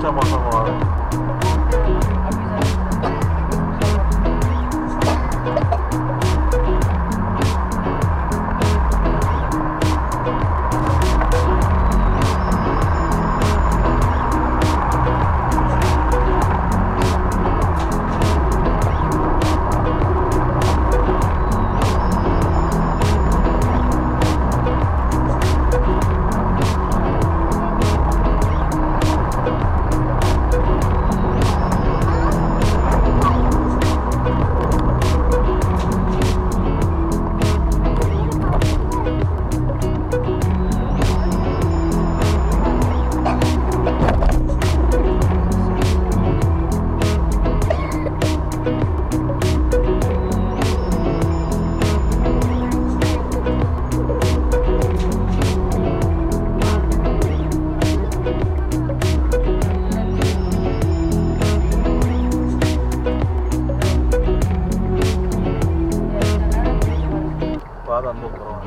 अच्छा मौसम हुआ है। बाद अंदर करवाना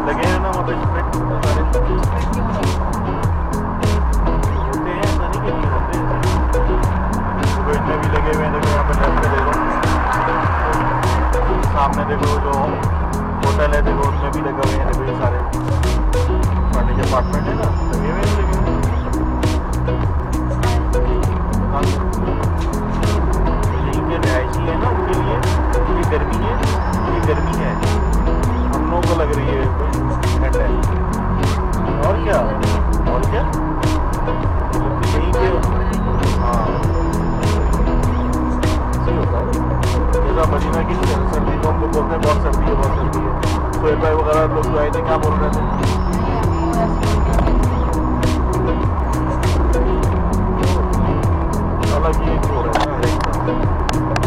लगे हैं ना वहाँ पे स्प्रेड सारे होते हैं, ऐसा नहीं कि नहीं होते। देखो इनमें भी लगे हुए हैं, देखो यहाँ पे लेफ्ट पे देखो, सामने देखो जो होटल है देखो उसमें भी लगे हुए हैं। देखो ये सारे फर्नीचर अपार्टमेंट है ना, लगे हुए हैं लगे हुए। यहीं के रहायशी है ना, उनके लिए ये गर्मी है, ये गर्मी है, हम लोगों को लग रही है ठंड है। और क्या यहीं पे हाँ सही होता है। जैसा मदीना की सर्दी को हम लोग बोलते हैं बहुत सर्दी है, बहुत सर्दी है। सोहेल भाई वगैरह लोग जो आए थे क्या बोल रहे थे? अलग ही हो रहा है ना।